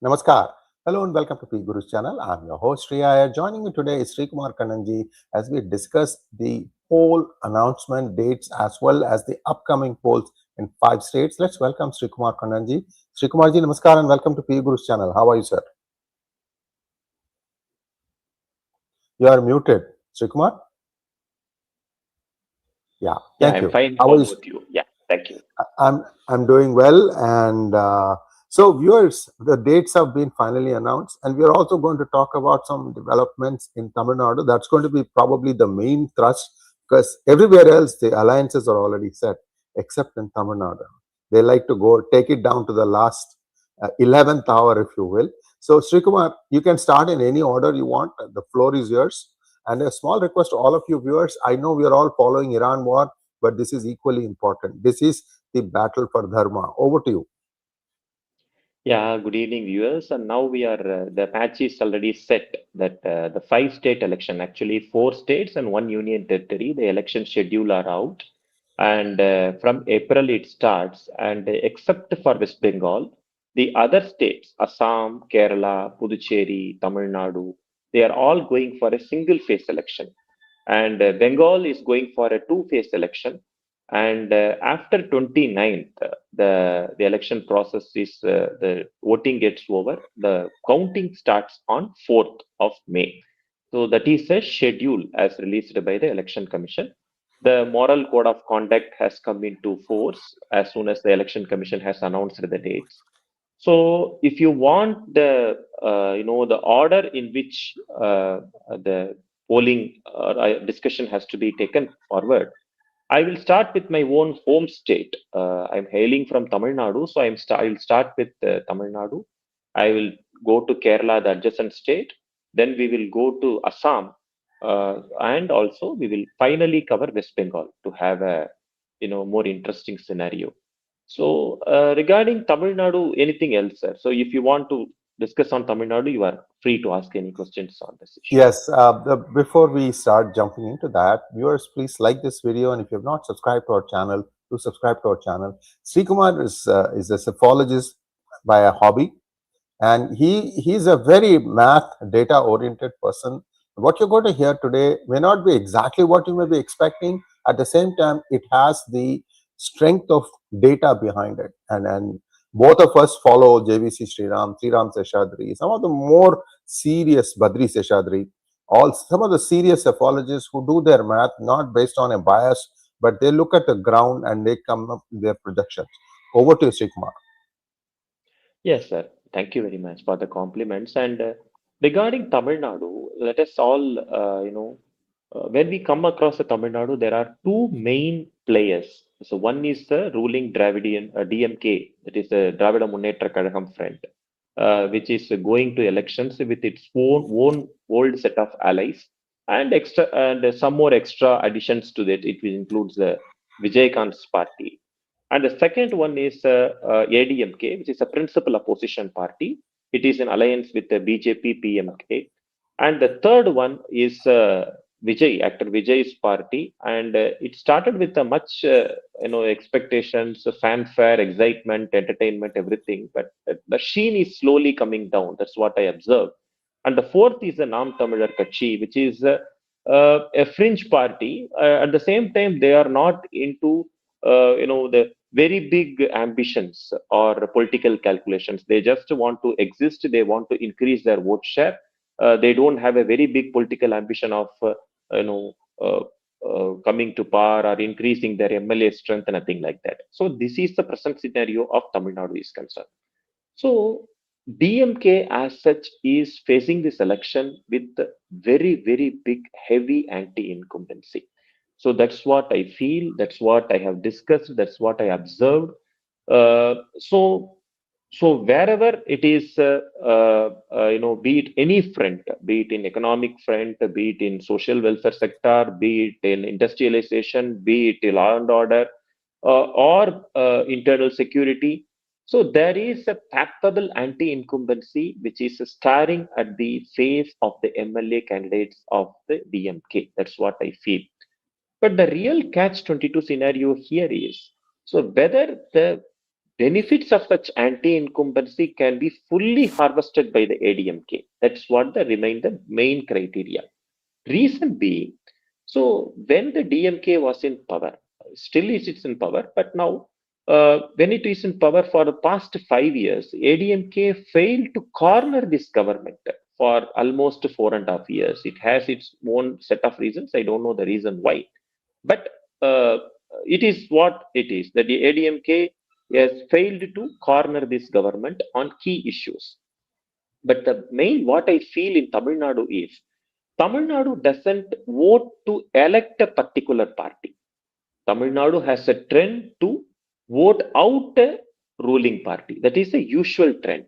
Namaskar. Hello and welcome to PGurus channel. I'm your host Sriya. Joining me today is Srikumar Kannan as we discuss the poll announcement dates as well as the upcoming polls in 5 states. Let's welcome Srikumar Kannan ji. Srikumar ji, namaskar and welcome to PGurus channel. How are you, sir? You are muted. Srikumar? Yeah, Yeah, thank I'm you. fine. How How are you? about you? Yeah, thank you. I'm doing well, and so viewers, the dates have been finally announced, and we are also going to talk about some developments in Tamil Nadu. That's going to be probably the main thrust because everywhere else the alliances are already set, except in Tamil Nadu. They like to go take it down to the last 11th hour, if you will. So, Srikumar, you can start in any order you want. The floor is yours. And a small request to all of you viewers. I know we are all following Iran war, but this is equally important. This is the battle for dharma. Over to you. Yeah, good evening, viewers. And now the match is already set that the five-state election, actually four states and one union territory, the election schedule are out. And from April it starts. And except for West Bengal, the other states, Assam, Kerala, Puducherry, Tamil Nadu, they are all going for a single-phase election. And Bengal is going for a two-phase election. And after 29th, the election process is the voting gets over. The counting starts on 4th of May. So that is a schedule as released by the Election Commission. The moral code of conduct has come into force as soon as the Election Commission has announced the dates. So if you want the order in which the polling discussion has to be taken forward, I will start with my own home state. I'm hailing from Tamil Nadu, so I'll start with Tamil Nadu. I will go to Kerala, the adjacent state. Then we will go to Assam, and also we will finally cover West Bengal to have a more interesting scenario. So regarding Tamil Nadu, anything else, sir? So if you want to discuss on Tamil Nadu, you are free to ask any questions on this issue. Yes, before we start jumping into that, viewers, please like this video, and if you have not subscribed to our channel, do subscribe to our channel. Srikumar is a psephologist by a hobby, and he's a very math data oriented person. What you're going to hear today may not be exactly what you may be expecting. At the same time, it has the strength of data behind it, and both of us follow JVC Sriram Seshadri, some of the more serious Badri Seshadri, all some of the serious pathologists who do their math not based on a bias, but they look at the ground and they come up with their projections. Over to you, Srikumar. Yes, sir. Thank you very much for the compliments. And regarding Tamil Nadu, let us all, when we come across the Tamil Nadu, there are two main players. So one is the ruling Dravidian DMK, that is the Dravida Munnetra Kazhagam Front, which is going to elections with its own old set of allies and some more extra additions to that. It will includes the Vijay party. And the second one is ADMK, which is a principal opposition party. It is in alliance with the BJP PMK. And the third one is actor Vijay's party. And it started with a much, expectations, fanfare, excitement, entertainment, everything. But the sheen is slowly coming down. That's what I observed. And the fourth is the Nam Tamilar Kachi, which is a fringe party. At the same time, they are not into, the very big ambitions or political calculations. They just want to exist. They want to increase their vote share. They don't have a very big political ambition of, you know, uh, coming to power or increasing their MLA strength, nothing like that. So this is the present scenario of Tamil Nadu is concerned. So DMK as such is facing this election with very, very big, heavy anti-incumbency. So that's what I feel. That's what I have discussed. That's what I observed. Uh, so, so wherever it is, be it any front, be it in economic front, be it in social welfare sector, be it in industrialization, be it in law and order, or internal security. So there is a palpable anti-incumbency which is staring at the face of the MLA candidates of the DMK. That's what I feel. But the real catch 22 scenario here is, so whether the benefits of such anti-incumbency can be fully harvested by the ADMK. That's what remain the main criteria. Reason being, so when the DMK was in power, still is it's in power, but now when it is in power for the past 5 years, ADMK failed to corner this government for almost 4.5 years. It has its own set of reasons. I don't know the reason why, but uh, it is what it is. That the ADMK has failed to corner this government on key issues. But the main what I feel in Tamil Nadu is Tamil Nadu doesn't vote to elect a particular party. Tamil Nadu has a trend to vote out a ruling party. That is a usual trend.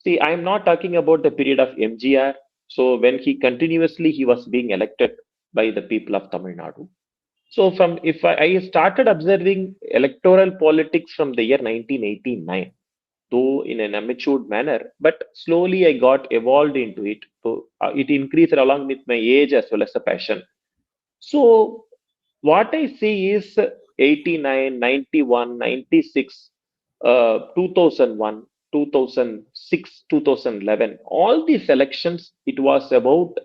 See, I am not talking about the period of MGR. So when he was being elected by the people of Tamil Nadu. So from if I started observing electoral politics from the year 1989, though in an amateur manner, but slowly I got evolved into it. So it increased along with my age as well as a passion. So what I see is 89, 91, 96, 2001, 2006, 2011, all these elections, it was about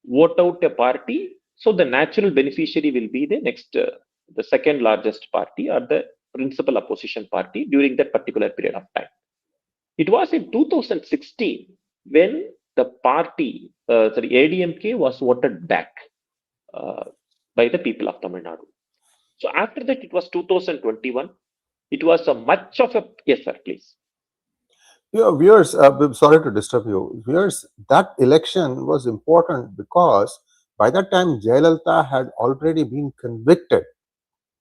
vote out a party. So the natural beneficiary will be the next, the second largest party or the principal opposition party during that particular period of time. It was in 2016 when the party, ADMK was voted back uh, by the people of Tamil Nadu. So after that, it was 2021. It was a much of a yes, sir. Please. Yeah, viewers, sorry to disturb you. Viewers, that election was important because by that time Jayalalitha had already been convicted,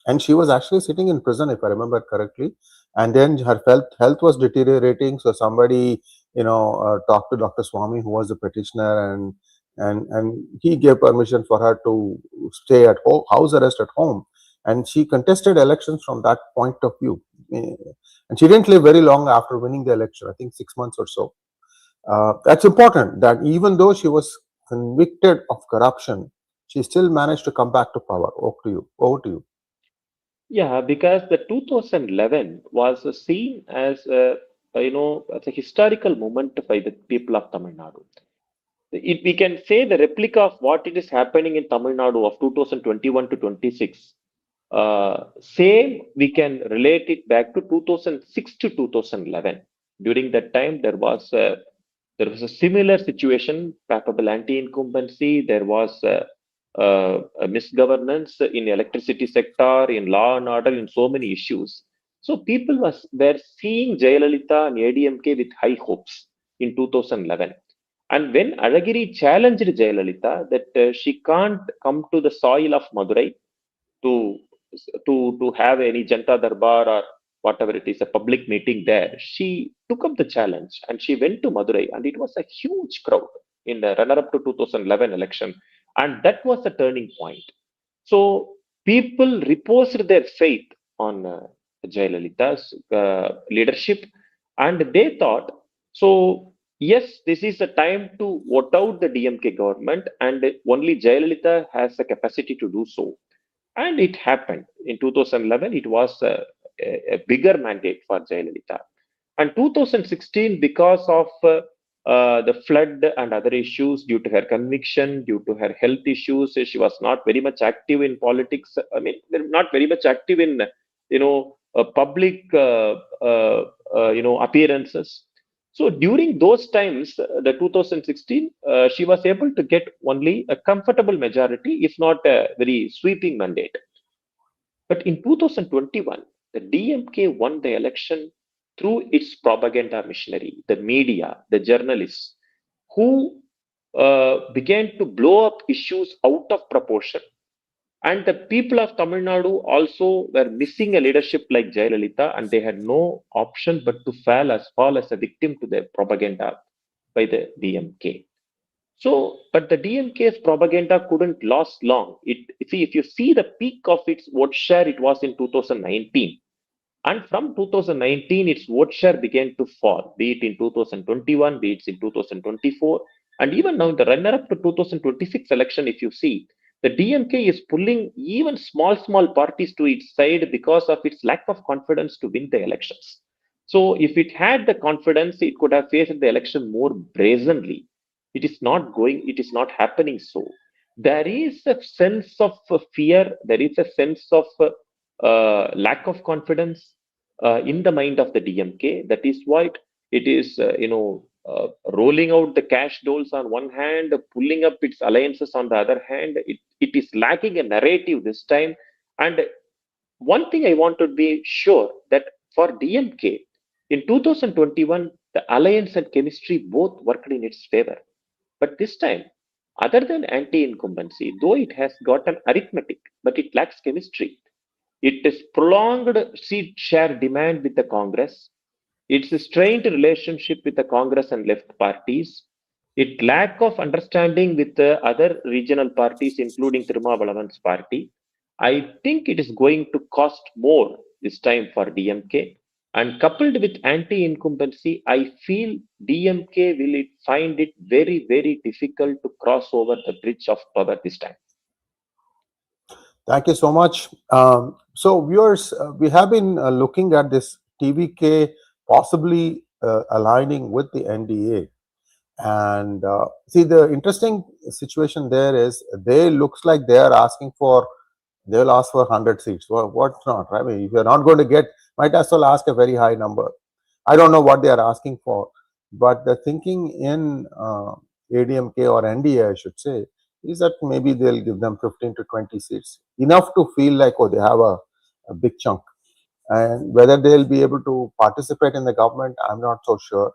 and she was actually sitting in prison, if I remember correctly. And then her health was deteriorating, so somebody, talked to Dr. Swami, who was the petitioner, and he gave permission for her to stay at home, house arrest at home, and she contested elections from that point of view. And she didn't live very long after winning the election, I think 6 months or so. That's important, that even though she was convicted of corruption, she still managed to come back to power. Over to you. Yeah, because the 2011 was seen as as a historical moment by the people of Tamil Nadu. We can say the replica of what it is happening in Tamil Nadu of 2021 to 26. Same, we can relate it back to 2006 to 2011. During that time, there was a similar situation, palpable anti-incumbency. There was a misgovernance in electricity sector, in law and order, in so many issues. So people were seeing Jayalalitha and ADMK with high hopes in 2011. And when Alagiri challenged Jayalalitha that she can't come to the soil of Madurai to to have any Janta Darbar or whatever it is, a public meeting there, she took up the challenge and she went to Madurai, and it was a huge crowd in the runner-up to 2011 election, and that was a turning point. So people reposed their faith on Jayalalitha's leadership, and they thought, so yes, this is a time to vote out the DMK government, and only Jayalalitha has the capacity to do so. And it happened. In 2011, it was a bigger mandate for Jayalalitha. And 2016, because of the flood and other issues, due to her conviction, due to her health issues, she was not very much active in politics. I mean, not very much active in, public, appearances. So during those times, the 2016, she was able to get only a comfortable majority, if not a very sweeping mandate. But in 2021, the DMK won the election through its propaganda machinery, the media, the journalists, who began to blow up issues out of proportion. And the people of Tamil Nadu also were missing a leadership like Jayalalitha, and they had no option but to fall as a victim to the propaganda by the DMK. So, but the DMK's propaganda couldn't last long. If you see the peak of its vote share, it was in 2019. And from 2019, its vote share began to fall, be it in 2021, be it in 2024. And even now, in the runner up to 2026 election, if you see, the DMK is pulling even small parties to its side because of its lack of confidence to win the elections. So if it had the confidence, it could have faced the election more brazenly. It is not happening so. There is a sense of fear, there is a sense of lack of confidence in the mind of the DMK. That is why it is, rolling out the cash dolls on one hand, pulling up its alliances on the other hand. It is lacking a narrative this time. And one thing I want to be sure that for DMK, in 2021, the alliance and chemistry both worked in its favor. But this time, other than anti incumbency, though it has got an arithmetic, but it lacks chemistry. It is prolonged seat share demand with the Congress. It's a strained relationship with the Congress and left parties. It lack of understanding with the other regional parties, including Thirumavalavan's party. I think it is going to cost more this time for DMK. And coupled with anti-incumbency, I feel DMK will find it very, very difficult to cross over the bridge of power this time. Thank you so much. So, viewers, we have been looking at this TVK possibly aligning with the NDA. And see, the interesting situation there is they looks like they are asking for, they'll ask for 100 seats. Well, what's not? I mean, if you're not going to get, might as well ask a very high number. I don't know what they are asking for, but the thinking in ADMK or NDA, I should say, is that maybe they'll give them 15 to 20 seats, enough to feel like, oh, they have a big chunk. And whether they'll be able to participate in the government, I'm not so sure.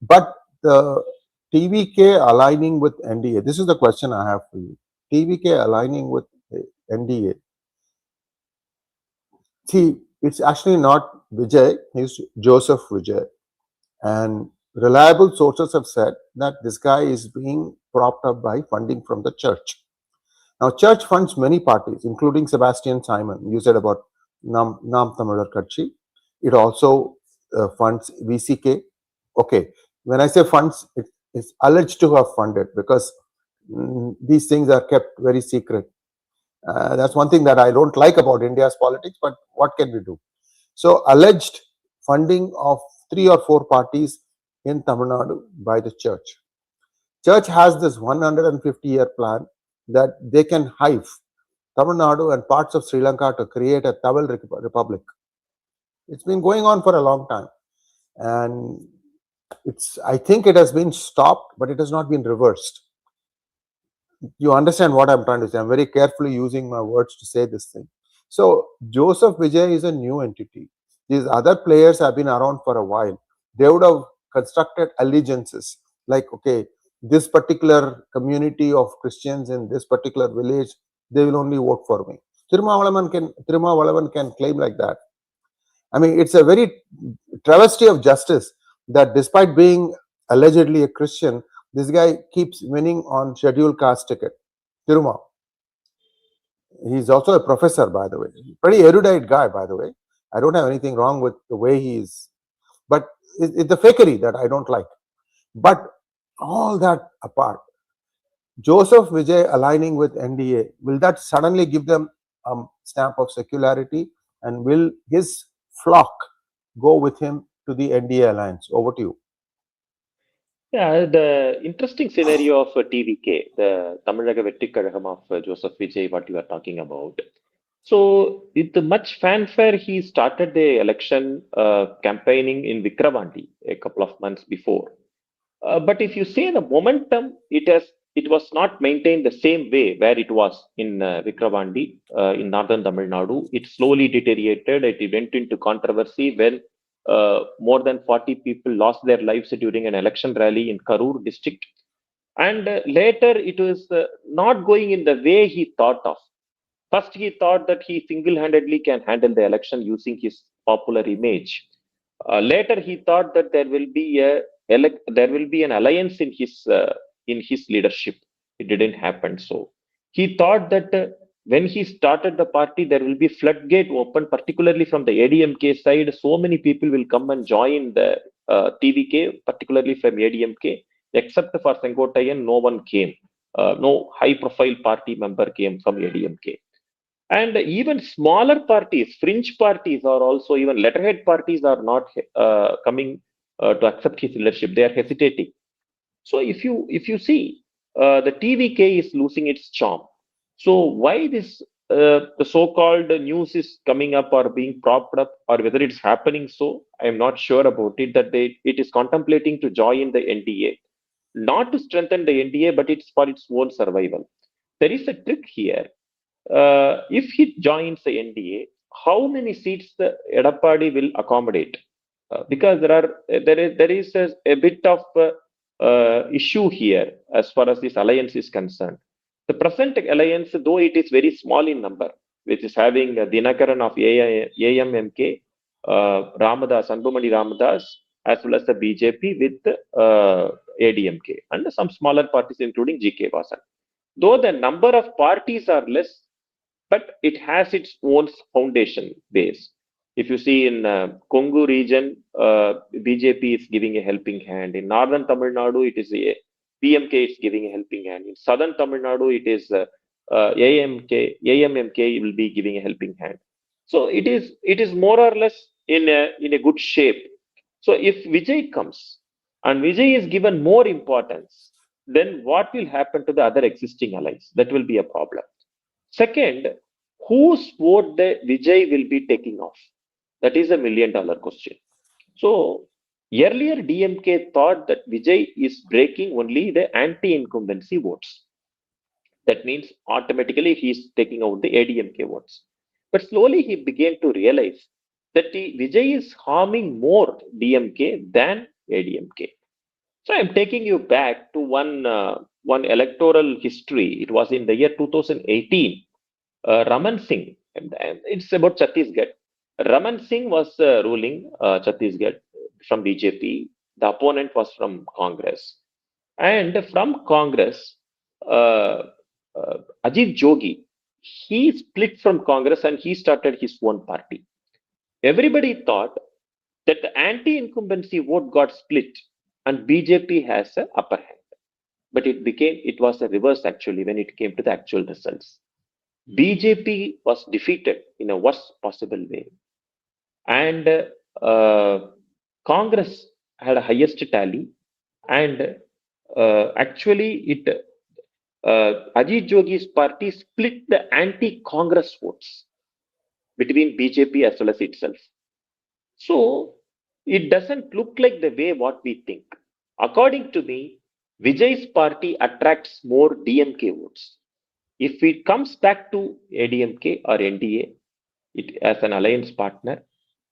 But the TVK aligning with NDA, this is the question I have for you. TVK aligning with NDA. See, it's actually not Vijay, it's Joseph Vijay. And reliable sources have said that this guy is being propped up by funding from the church. Now, church funds many parties, including Sebastian Simon. You said about Nam Tamilar Katchi. It also funds VCK. Okay, when I say funds, it is alleged to have funded because these things are kept very secret. That's one thing that I don't like about India's politics, but what can we do? So, alleged funding of 3 or 4 parties in Tamil Nadu by the church. Church has this 150-year plan that they can hive Tamil Nadu and parts of Sri Lanka to create a Tamil republic. It's been going on for a long time, and I think it has been stopped, but it has not been reversed. You understand what I'm trying to say? I'm very carefully using my words to say this thing. So Joseph Vijay is a new entity. These other players have been around for a while. They would have constructed allegiances like, okay, this particular community of Christians in this particular village, they will only vote for me. Thirumavalavan can claim like that. I mean, it's a very travesty of justice that despite being allegedly a Christian, this guy keeps winning on scheduled caste ticket. Tiruma. He's also a professor, by the way. Pretty erudite guy, by the way. I don't have anything wrong with the way he is. But it's the fakery that I don't like. But all that apart, Joseph Vijay aligning with NDA, will that suddenly give them a stamp of secularity? And will his flock go with him to the NDA alliance? Over to you. Yeah, the interesting scenario of TVK, the Tamilnaga Vetri Kazhagam of Joseph Vijay, what you are talking about. So, with much fanfare, he started the election campaigning in Vikravandi a couple of months before. But if you say the momentum, it was not maintained the same way where it was in Vikravandi in northern Tamil Nadu. It slowly deteriorated. It went into controversy when more than 40 people lost their lives during an election rally in Karur district. And later, it was not going in the way he thought of. First, he thought that he single-handedly can handle the election using his popular image. Later, he thought that there will be an alliance in his leadership. It didn't happen. So he thought that when he started the party, there will be floodgate open, particularly from the ADMK side. So many people will come and join the TVK, particularly from ADMK, except for Sengottayan, no one came. No high-profile party member came from ADMK. And even smaller parties, fringe parties, or also even letterhead parties are not coming to accept his leadership. They are hesitating. So if you see, the TVK is losing its charm. So why this the so-called news is coming up or being propped up, or whether it's happening, so I am not sure about it. That it is contemplating to join the NDA, not to strengthen the NDA, but it's for its own survival. There is a trick here. If he joins the NDA, how many seats the Edappadi will accommodate? Because there is a bit of issue here as far as this alliance is concerned. The present alliance, though it is very small in number, which is having Dinakaran of AIMK, Ramadas, Anbumani Ramadas, as well as the BJP with ADMK, and some smaller parties including GK Vasan. Though the number of parties are less, but it has its own foundation base. If you see in Kongu region, BJP is giving a helping hand. In northern Tamil Nadu, it is PMK is giving a helping hand. In southern Tamil Nadu, it is AIMK will be giving a helping hand. So it is more or less in a good shape. So if Vijay comes and Vijay is given more importance, then what will happen to the other existing allies? That will be a problem. Second, whose vote the Vijay will be taking off? That is $1 million question. So earlier DMK thought that Vijay is breaking only the anti-incumbency votes. That means automatically he is taking out the ADMK votes. But slowly he began to realize that Vijay is harming more DMK than ADMK. So I'm taking you back to one electoral history. It was in the year 2018. Raman Singh, and it's about Chhattisgarh. Raman Singh was ruling Chhattisgarh from BJP. The opponent was from Congress. And from Congress, uh, Ajit Jogi, he split from Congress and he started his own party. Everybody thought that the anti-incumbency vote got split and BJP has an upper hand. But it was a reverse actually when it came to the actual results. BJP was defeated in a worst possible way, and Congress had a highest tally, and actually it Ajit Jogi's party split the anti-Congress votes between BJP as well as itself. So it doesn't look like the way what we think. According to me, Vijay's party attracts more DMK votes. If it comes back to ADMK or NDA as an alliance partner,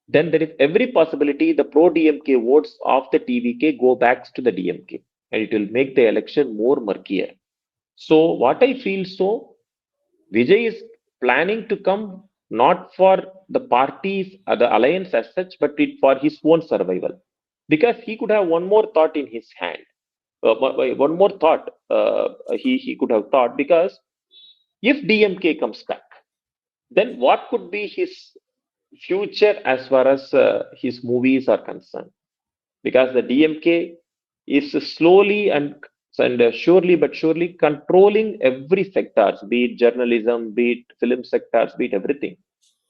then there is every possibility the pro DMK votes of the TVK go back to the DMK, and it will make the election more murkier. So what I feel, so Vijay is planning to come not for the parties or the alliance as such, but for his own survival, because he could have one more thought in his hand. One more thought he could have thought, because if DMK comes back, then what could be his future as far as his movies are concerned? Because the DMK is slowly and surely but surely controlling every sectors, be it journalism, be it film sectors, be it everything.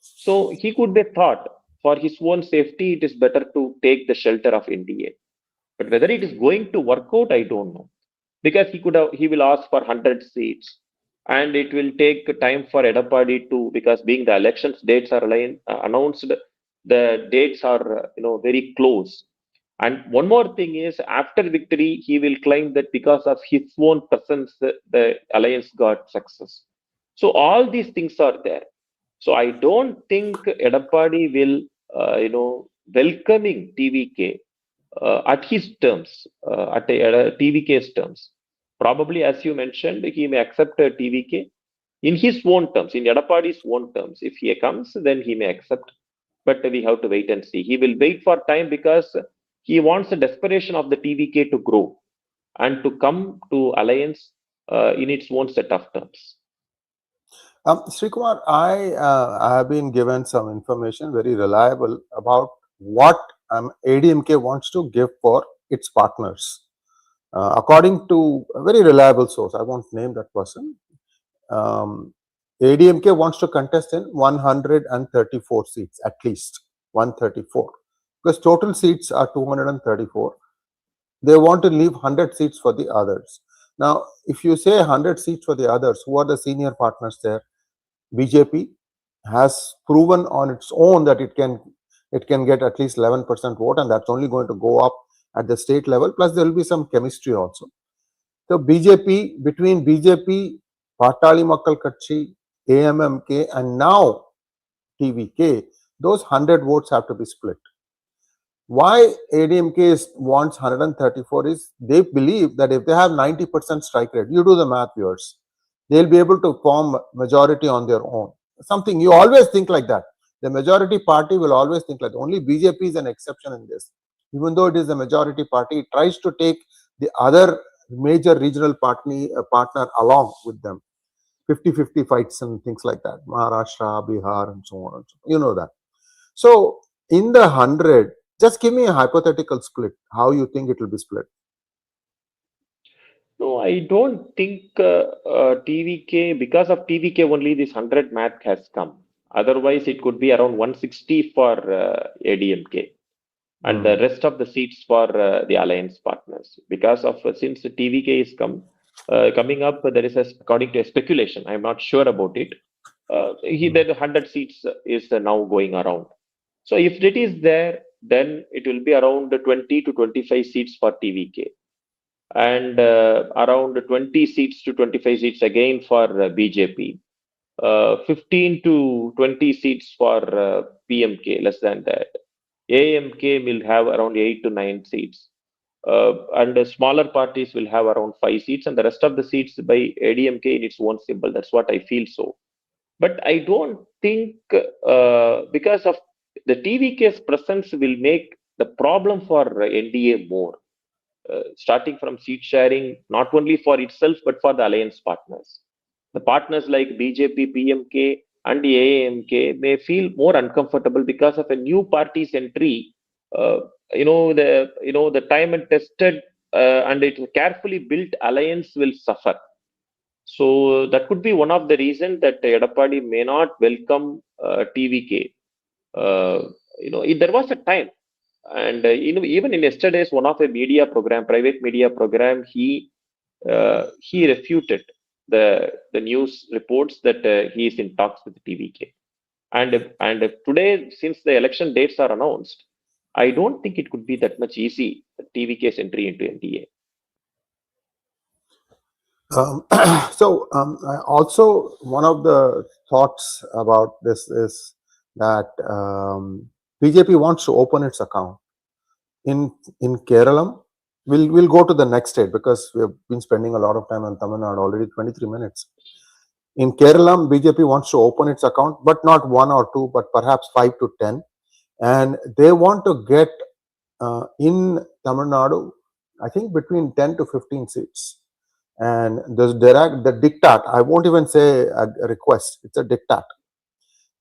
So he could be thought for his own safety, it is better to take the shelter of NDA. But whether it is going to work out, I don't know, because he will ask for 100 seats, and it will take time for Edappadi to, because being the elections dates are announced, the dates are very close. And one more thing is, after victory, he will claim that because of his own presence, the alliance got success. So all these things are there. So I don't think Edappadi will, welcoming TVK at his terms, at TVK's terms. Probably, as you mentioned, he may accept TVK in his own terms, in Edappadi's own terms. If he comes, then he may accept. But we have to wait and see. He will wait for time because he wants the desperation of the TVK to grow and to come to alliance in its own set of terms. Srikumar, I have been given some information, very reliable, about what ADMK wants to give for its partners. According to a very reliable source, I won't name that person, ADMK wants to contest in 134 seats, at least 134, because total seats are 234. They want to leave 100 seats for the others. Now, if you say 100 seats for the others, who are the senior partners there? BJP has proven on its own that it can get at least 11% vote, and that's only going to go up at the state level. Plus, there will be some chemistry also. So BJP, between BJP, Patali Makkal Katchi, AMMK, and now TVK, those 100 votes have to be split. Why ADMK wants 134 is they believe that if they have 90% strike rate, you do the math, viewers, they'll be able to form majority on their own. Something you always think like that. The majority party will always think like that. Only BJP is an exception in this. Even though it is the majority party, it tries to take the other major regional partner along with them. 50-50 fights and things like that. Maharashtra, Bihar, and so on and so on. You know that. So in the 100, just give me a hypothetical split. How you think it will be split? No, I don't think TVK, because of TVK only this 100 math has come. Otherwise, it could be around 160 for ADMK and the rest of the seats for the alliance partners. Because of since the TVK is coming up, there is according to a speculation. I'm not sure about it. The 100 seats is now going around. So if it is there, then it will be around 20 to 25 seats for TVK. And around 20 seats to 25 seats again for BJP, 15 to 20 seats for PMK, less than that. AMK will have around 8 to 9 seats. And the smaller parties will have around 5 seats, and the rest of the seats by ADMK in its own symbol. That's what I feel so. But I don't think because of the TVK's presence will make the problem for NDA more. Starting from seat sharing, not only for itself, but for the alliance partners. The partners like BJP, PMK, and the AIAMK may feel more uncomfortable because of a new party's entry. The time and tested and it carefully built alliance will suffer. So that could be one of the reasons that Edappadi may not welcome TVK. There was a time, and even in yesterday's one of a media program, private media program, he refuted the news reports that he is in talks with TVK. And today, since the election dates are announced, I don't think it could be that much easy TVK's entry into NDA. Also, one of the thoughts about this is that BJP wants to open its account in Kerala. We'll go to the next state because we have been spending a lot of time on Tamil Nadu already. 23 minutes. In Kerala, BJP wants to open its account, but not 1 or 2, but perhaps 5 to 10, and they want to get in Tamil Nadu, I think between 10 to 15 seats. And the diktat, I won't even say a request, it's a diktat.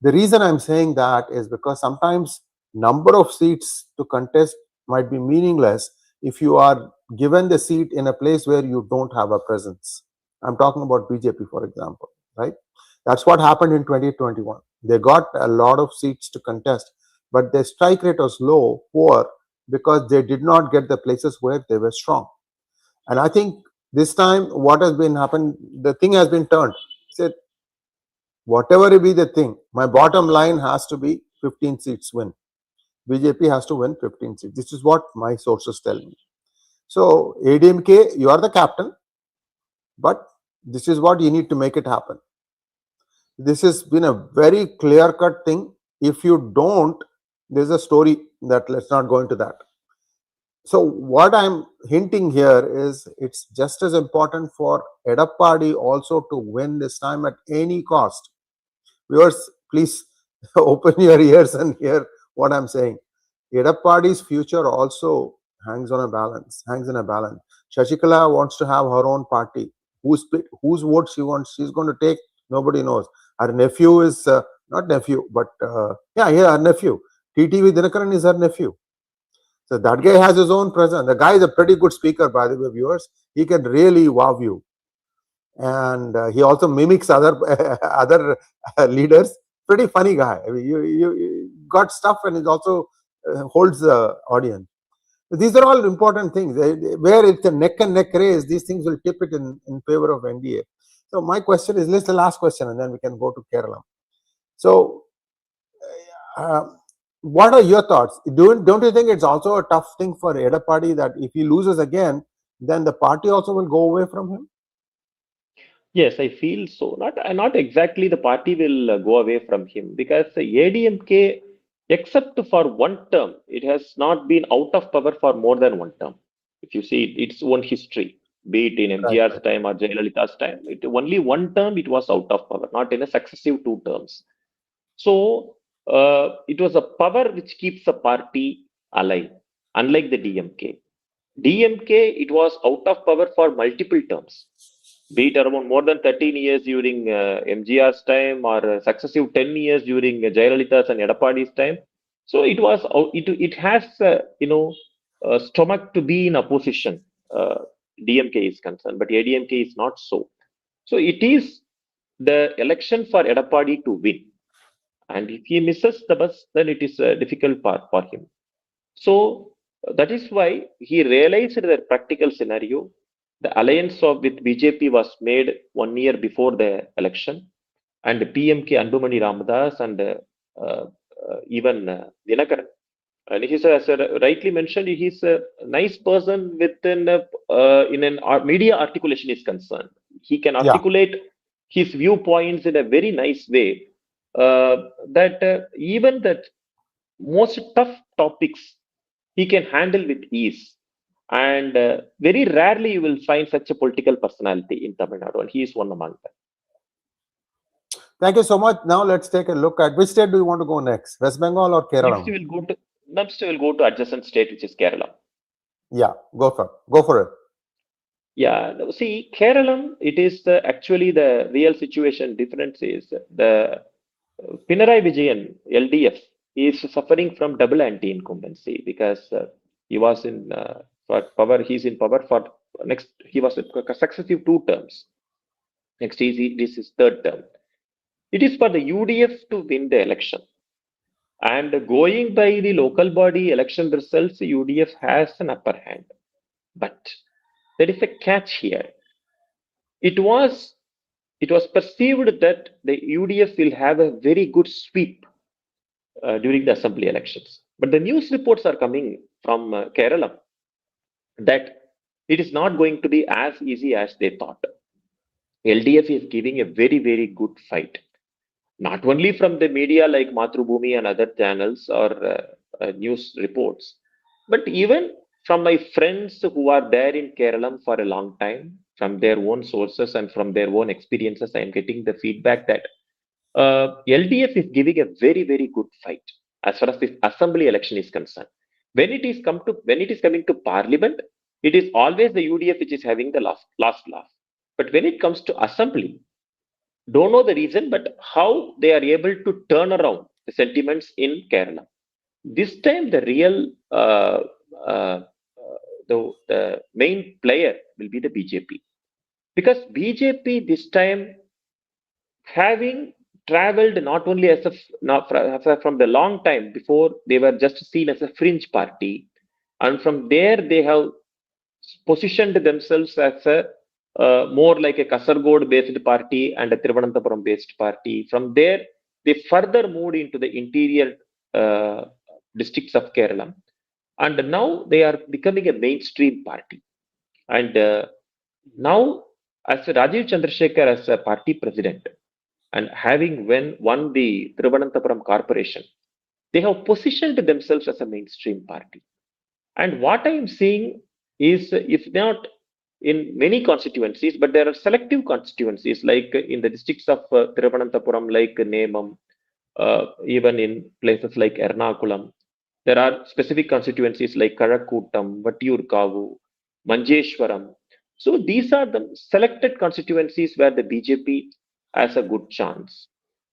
The reason I'm saying that is because sometimes number of seats to contest might be meaningless if you are given the seat in a place where you don't have a presence. I'm talking about BJP, for example, right? That's what happened in 2021. They got a lot of seats to contest, but their strike rate was low, poor, because they did not get the places where they were strong. And I think this time, what has been happened, the thing has been turned. Said, whatever be the thing, my bottom line has to be 15 seats win. BJP has to win 15 seats. This is what my sources tell me. So, ADMK, you are the captain, but this is what you need to make it happen. This has been a very clear-cut thing. If you don't, there's a story that let's not go into that. So what I'm hinting here is it's just as important for Edappadi also to win this time at any cost. Viewers, please open your ears and hear what I'm saying. Edappadi's future also hangs in a balance. Shashikala wants to have her own party. Whose vote she wants, she's going to take, nobody knows. Her nephew is, not nephew, but her nephew. TTV Dinakaran is her nephew. So that guy has his own presence. The guy is a pretty good speaker, by the way, viewers. He can really wow you. and he also mimics other other leaders. Pretty funny guy. I mean, you got stuff, and it also holds the audience. These are all important things. Where it's a neck and neck race, these things will tip it in favor of NDA. So my question is, let's the last question, and then we can go to Kerala. So, what are your thoughts? Don't you think it's also a tough thing for Edappadi that if he loses again, then the party also will go away from him? Yes, I feel so. Not exactly the party will go away from him, because the ADMK, except for one term, it has not been out of power for more than one term. If you see its own history, be it in Right, MGR's right. time or Jayalalitha's time, only one term it was out of power, not in a successive two terms. So it was a power which keeps a party alive, unlike the DMK. DMK, it was out of power for multiple terms, be it around more than 13 years during MGR's time, or successive 10 years during Jayalalitha's and Edappadi's time. So it has stomach to be in opposition. DMK is concerned, but ADMK is not so. So it is the election for Edappadi to win, and if he misses the bus, then it is a difficult part for him. So that is why he realized the practical scenario. The alliance with BJP was made 1 year before the election, and PMK Anbumani Ramadas and even Dinakaran. And he's, as rightly mentioned, he's a nice person within in an media articulation is concerned. He can Yeah. articulate his viewpoints in a very nice way. That even that most tough topics he can handle with ease. And very rarely you will find such a political personality in Tamil Nadu, and he is one among them. Thank you so much. Now let's take a look at which state do you want to go next, West Bengal or Next, Kerala? we will go to adjacent state, which is Kerala. Yeah, go for it. Yeah, no, see, Kerala, it is actually the real situation difference is the Pinarayi Vijayan, LDF, is suffering from double anti-incumbency, because he was in for power. He's in power for next. He was successive two terms. Next is this is third term. It is for the UDF to win the election. And going by the local body election results, UDF has an upper hand. But there is a catch here. It was perceived that the UDF will have a very good sweep during the assembly elections. But the news reports are coming from Kerala that it is not going to be as easy as they thought. LDF is giving a very, very good fight, not only from the media like Matrubhumi and other channels or news reports, but even from my friends who are there in Kerala for a long time, from their own sources and from their own experiences. I am getting the feedback that LDF is giving a very, very good fight as far as this assembly election is concerned. When it is coming to parliament, it is always the UDF which is having the last laugh. But when it comes to assembly, don't know the reason, but how they are able to turn around the sentiments in Kerala. This time, the real uh, the main player will be the BJP, because BJP this time, having traveled not only as from the long time before, they were just seen as a fringe party, and from there they have positioned themselves as a more like a Kasargod based party and a Thiruvananthapuram based party. From there, they further moved into the interior uh, districts of Kerala, and now they are becoming a mainstream party. And now, as Rajiv Chandrasekhar as a party president, and having won the Thiruvananthapuram corporation, they have positioned themselves as a mainstream party. And what I am seeing is, if not in many constituencies, but there are selective constituencies, like in the districts of Thiruvananthapuram, like Nemam, even in places like Ernakulam. There are specific constituencies like Karakootam, Vattiyoorkavu, Manjeshwaram. So these are the selected constituencies where the BJP has a good chance.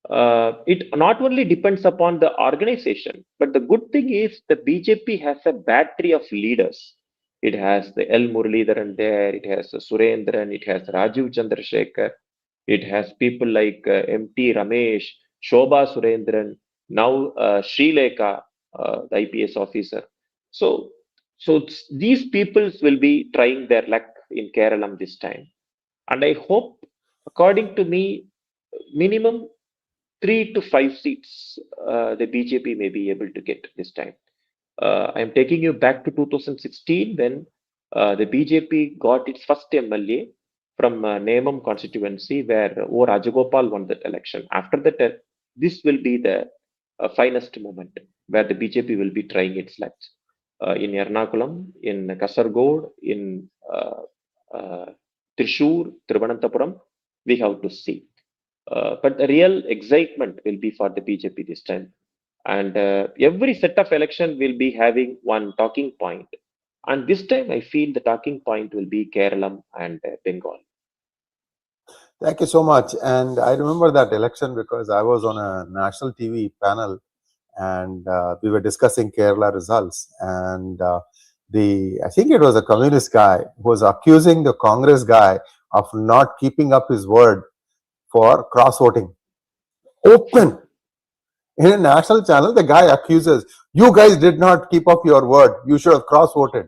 It not only depends upon the organization, but the good thing is the BJP has a battery of leaders It has the L. Muralidharan there, it has Surendran, it has Rajiv Chandrasekhar, it has people like M.T. Ramesh, Shobha Surendran, now Srilekha, the IPS officer. So, these peoples will be trying their luck in Kerala this time. And I hope, according to me, minimum 3 to 5 seats the BJP may be able to get this time. I'm taking you back to 2016 when the BJP got its first MLA from Nemam constituency where O. Rajagopal won that election. After that, this will be the finest moment where the BJP will be trying its luck. In Ernakulam, in Kasargod, in Trishur, Thiruvananthapuram, we have to see. But the real excitement will be for the BJP this time. And every set of election will be having one talking point. And this time, I feel the talking point will be Kerala and Bengal. Thank you so much. And I remember that election because I was on a national TV panel and we were discussing Kerala results. And I think it was a communist guy who was accusing the Congress guy of not keeping up his word for cross voting. Open in a national channel, the guy accuses, you guys did not keep up your word. You should have cross voted.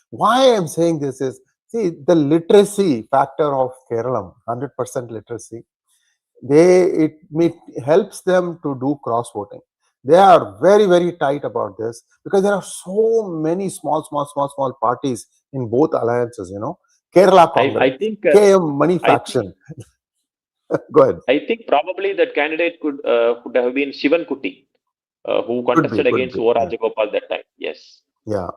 Why I'm saying this is, see, the literacy factor of Kerala, 100% literacy, it helps them to do cross voting. They are very, very tight about this because there are so many small parties in both alliances, Kerala Congress, I think KM Money I faction. Go ahead. I think probably that candidate could have been Shivan Kuti, who contested against O. Rajagopal that time. Yes. Yeah.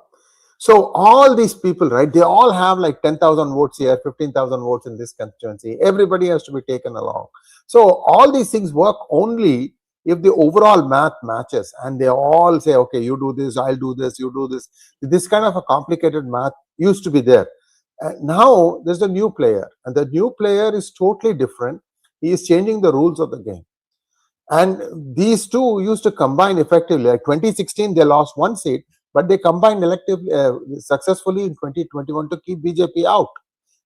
So all these people, right, they all have like 10,000 votes here, 15,000 votes in this constituency. Everybody has to be taken along. So all these things work only if the overall math matches and they all say, okay, you do this, I'll do this, you do this. This kind of a complicated math used to be there. Now there's a new player and the new player is totally different. He is changing the rules of the game. And these two used to combine effectively. Like 2016, they lost one seat, but they combined successfully in 2021 to keep BJP out.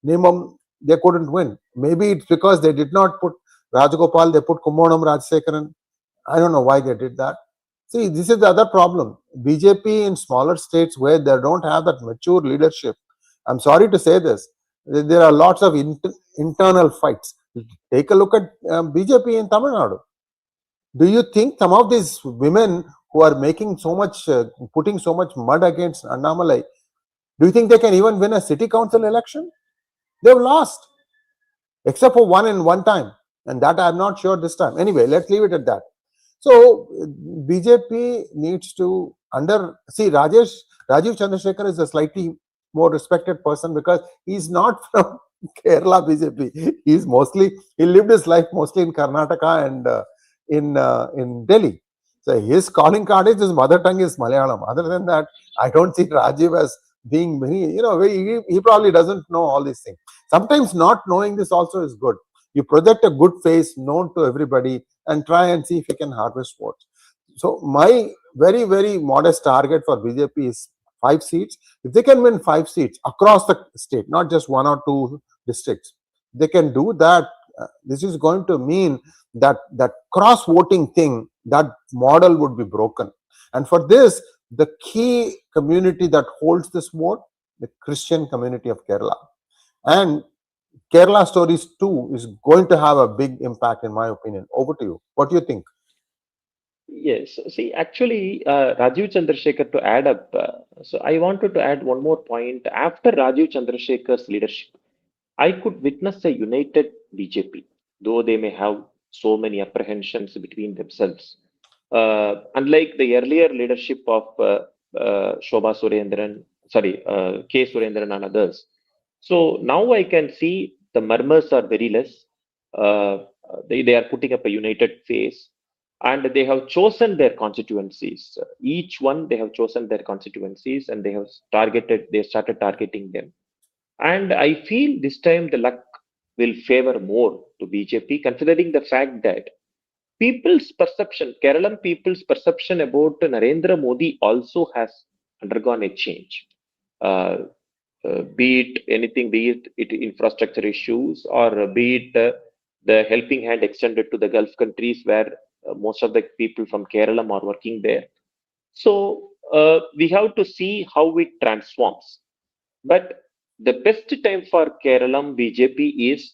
Nimam, they couldn't win. Maybe it's because they did not put Rajagopal, they put Kumbonam Rajsekharan. I don't know why they did that. See, this is the other problem. BJP in smaller states where they don't have that mature leadership. I'm sorry to say this. There are lots of internal fights. Take a look at BJP in Tamil Nadu. Do you think some of these women who are making so much, putting so much mud against Annamalai, do you think they can even win a city council election? They've lost, except for one time, and that I'm not sure this time. Anyway, let's leave it at that. So BJP needs to see Rajiv Chandrasekhar is a slightly more respected person because he's not from Kerala BJP. He lived his life mostly in Karnataka and in Delhi. So his calling card is his mother tongue is Malayalam. Other than that, I don't see Rajiv as being he probably doesn't know all these things. Sometimes not knowing this also is good. You project a good face known to everybody and try and see if you can harvest votes. So my very, very modest target for BJP is 5 seats. If they can win 5 seats across the state, not just 1 or 2 districts, they can do that. This is going to mean that cross voting thing, that model would be broken. And for this, the key community that holds this vote, the Christian community of Kerala. And Kerala Stories 2 is going to have a big impact, in my opinion. Over to you. What do you think? Yes. See, actually, Rajiv Chandrasekhar, to add up, so I wanted to add one more point. After Rajiv Chandrasekhar's leadership, I could witness a united BJP, though they may have so many apprehensions between themselves. Unlike the earlier leadership of Shobha Surendran, K. Surendran and others. So now I can see the murmurs are very less. They are putting up a united face and they have chosen their constituencies. Each one, they have chosen their constituencies and they started targeting them. And I feel this time the luck will favor more to BJP, considering the fact that Keralan people's perception about Narendra Modi also has undergone a change. be it anything, be it infrastructure issues, or be it the helping hand extended to the Gulf countries where most of the people from Kerala are working there. So we have to see how it transforms. But the best time for Keralam BJP is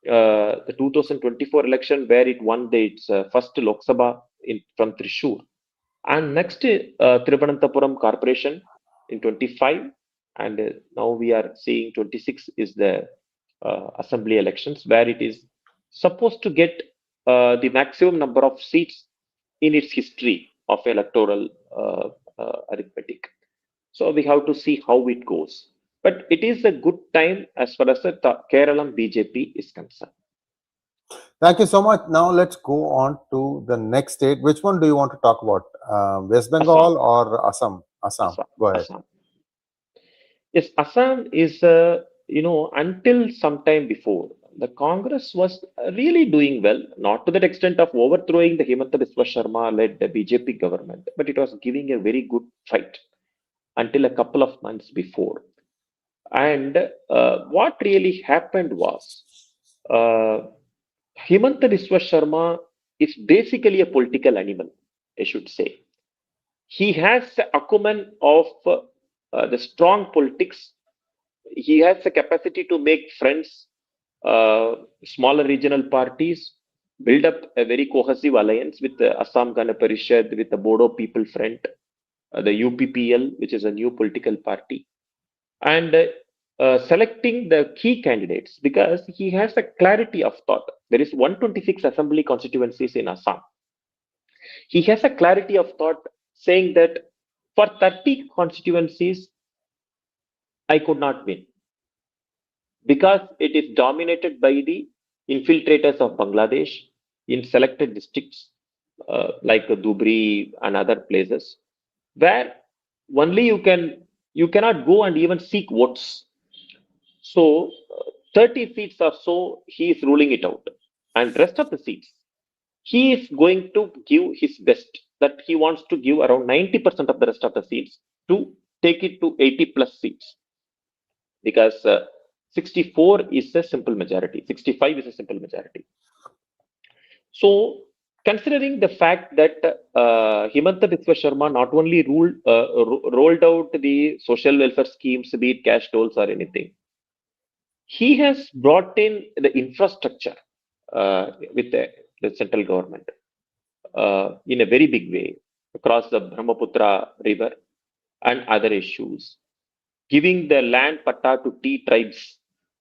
the 2024 election, where it won its first Lok Sabha from Thrissur, and next Thiruvananthapuram Corporation in 25, and now we are seeing 26 is the assembly elections, where it is supposed to get the maximum number of seats in its history of electoral arithmetic. So we have to see how it goes. But it is a good time as far as the Keralam BJP is concerned. Thank you so much. Now let's go on to the next state. Which one do you want to talk about? West Bengal Assam. or Assam? Assam. Assam. Go ahead. Assam. Yes, Assam is, until some time before, the Congress was really doing well, not to that extent of overthrowing the Himanta Biswa Sarma led BJP government, but it was giving a very good fight until a couple of months before. And what really happened was, uh, Himanta Biswa Sarma is basically a political animal, I should say. He has the acumen of the strong politics. He has the capacity to make friends, smaller regional parties, build up a very cohesive alliance with the Assam Gana Parishad, with the Bodo People Front, the UPPL, which is a new political party, and selecting the key candidates, because he has a clarity of thought. There is 126 assembly constituencies in Assam. He has a clarity of thought saying that for 30 constituencies, I could not win because it is dominated by the infiltrators of Bangladesh in selected districts like Dubri and other places, where only you cannot go and even seek votes. So 30 seats or so, he is ruling it out, and rest of the seats, he is going to give his best. That he wants to give around 90% of the rest of the seats to take it to 80 plus seats, because 64 is a simple majority, 65 is a simple majority. So, considering the fact that Himanta Biswa Sarma not only rolled out the social welfare schemes, be it cash tolls or anything, he has brought in the infrastructure with the central government in a very big way across the Brahmaputra river and other issues, giving the land patta to tea tribes,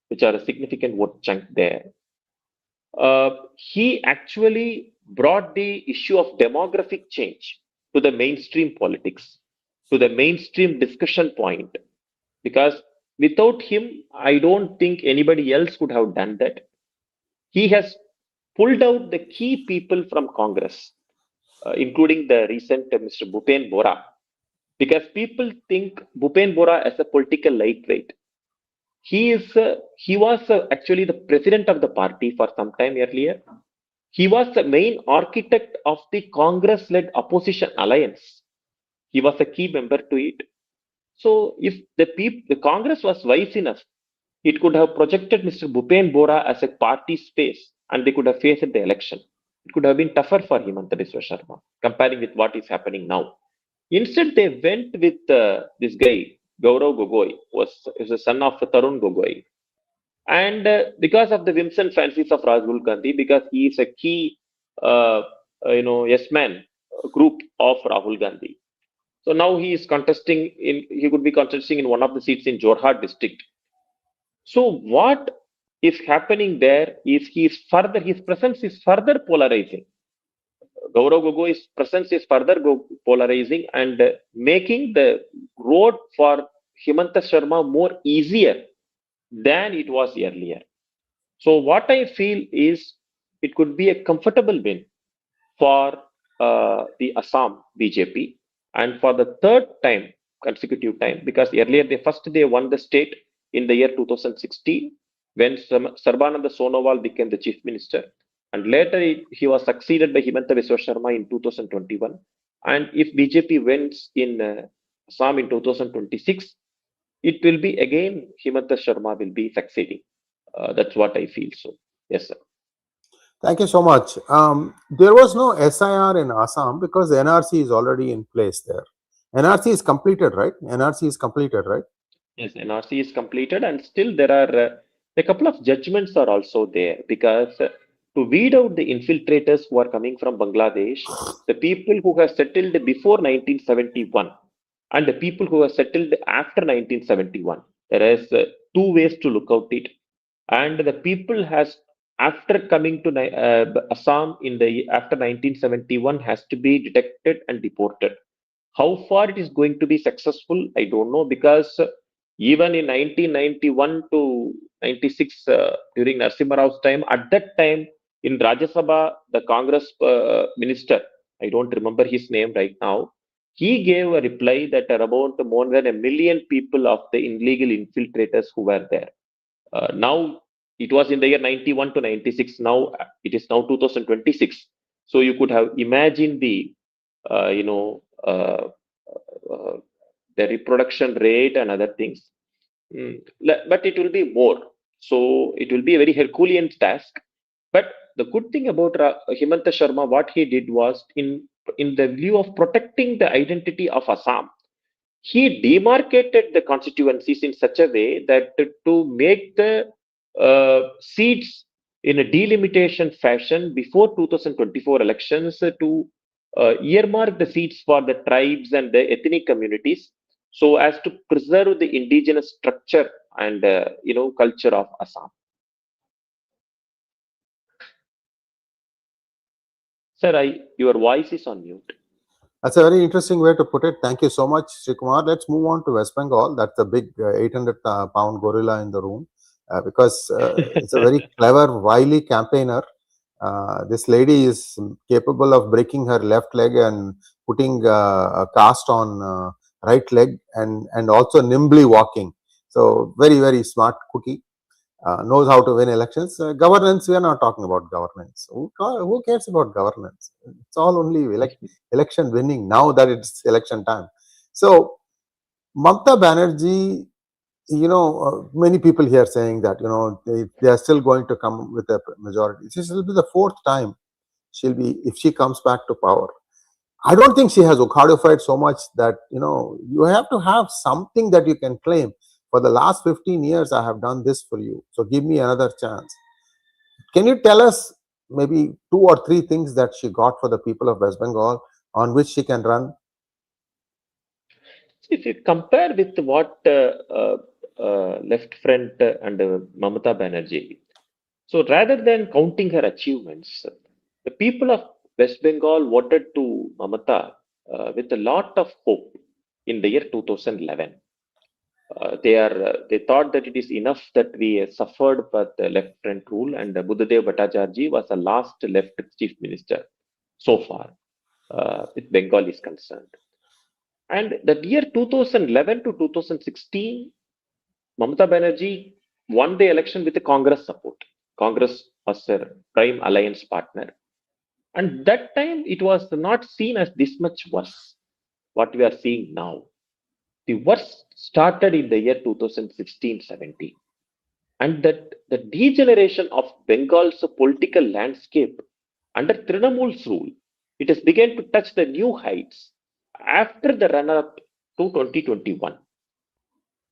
which are a significant vote chunk there. He actually brought the issue of demographic change to the mainstream politics, to the mainstream discussion point, because without him, I don't think anybody else could have done that. He has pulled out the key people from Congress, including the recent Mr. Bhupen Bora, because people think Bhupen Bora as a political lightweight. He was actually the president of the party for some time earlier. He was the main architect of the Congress-led opposition alliance. He was a key member to it. So if the Congress was wise enough, it could have projected Mr. Bhupen Bora as a party space, and they could have faced the election. It could have been tougher for Himanta Biswa Sarma, comparing with what is happening now. Instead, they went with this guy, Gaurav Gogoi, is the son of Tarun Gogoi. And because of the whims and fancies of Rahul Gandhi, because he is a key, yes man group of Rahul Gandhi. So now he could be contesting in one of the seats in Jorhat district. So what is happening there is his presence is further polarizing. Gaurav Gogoi's presence is further polarizing and making the road for Himanta Sharma more easier than it was earlier. So what I feel is it could be a comfortable win for the Assam BJP, and for the third time, consecutive time, because earlier they won the state in the year 2016 when Sarbananda Sonowal became the chief minister, and later he was succeeded by Himanta Biswa Sarma in 2021. And if BJP wins in Assam in 2026, it will be again Himanta Sharma will be succeeding. That's what I feel. So yes, sir. Thank you so much. There was no SIR in Assam because the NRC is already in place there. NRC is completed, right? NRC is completed, right? Yes, NRC is completed, and still there are a couple of judgments are also there because to weed out the infiltrators who are coming from Bangladesh, the people who have settled before 1971 and the people who have settled after 1971, there is two ways to look at it. And the people has after coming to Assam in the after 1971 has to be detected and deported. How far it is going to be successful, I don't know, because even in 1991 to 96, during Narasimha Rao's time, at that time in Rajya Sabha, the Congress minister, I don't remember his name right now, he gave a reply that are about more than 1 million people of the illegal infiltrators who were there. Now it was in the year 91 to 96. Now it is now 2026. So you could have imagined the uh, you know uh, uh, the reproduction rate and other things. But it will be more. So it will be a very Herculean task. But the good thing about Himanta Sharma, what he did was in the view of protecting the identity of Assam, he demarcated the constituencies in such a way that to make the seats in a delimitation fashion before 2024 elections to earmark the seats for the tribes and the ethnic communities so as to preserve the indigenous structure and culture of Assam. Sir, your voice is on mute. That's a very interesting way to put it. Thank you so much, Srikumar. Let's move on to West Bengal. That's the big 800-pound gorilla in the room because it's a very clever, wily campaigner. This lady is capable of breaking her left leg and putting a cast on right leg and also nimbly walking. So very, very smart cookie. Knows how to win elections. Governance, we are not talking about governance. Who cares about governance? It's all only election winning now that it's election time. So, Mamata Banerjee, many people here saying that, they are still going to come with a majority. This will be the fourth time if she comes back to power. I don't think she has codified so much that, you have to have something that you can claim. For the last 15 years, I have done this for you. So give me another chance. Can you tell us maybe 2 or 3 things that she got for the people of West Bengal on which she can run? If you compare with what left front and Mamata Banerjee, so rather than counting her achievements, the people of West Bengal voted to Mamata with a lot of hope in the year 2011. They thought that it is enough that we suffered but the left front rule, and Buddhadev Bhattacharjee was the last left chief minister so far with Bengal is concerned. And the year 2011 to 2016, Mamata Banerjee won the election with the Congress support. Congress was her prime alliance partner. And that time it was not seen as this much worse, what we are seeing now. The worst started in the year 2016-17. And that the degeneration of Bengal's political landscape under Trinamool's rule, it has begun to touch the new heights after the run-up to 2021.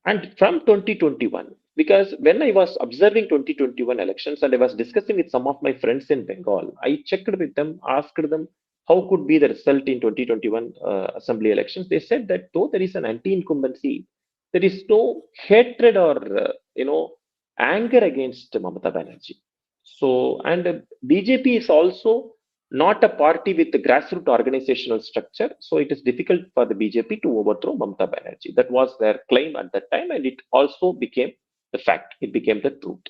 And from 2021, because when I was observing 2021 elections and I was discussing with some of my friends in Bengal, I checked with them, asked them how could be the result in 2021 assembly elections. They said that though there is an anti-incumbency, there is no hatred or anger against Mamata Banerjee. So, and BJP is also not a party with the grassroots organizational structure. So it is difficult for the BJP to overthrow Mamata Banerjee. That was their claim at that time, and it also became the fact. It became the truth.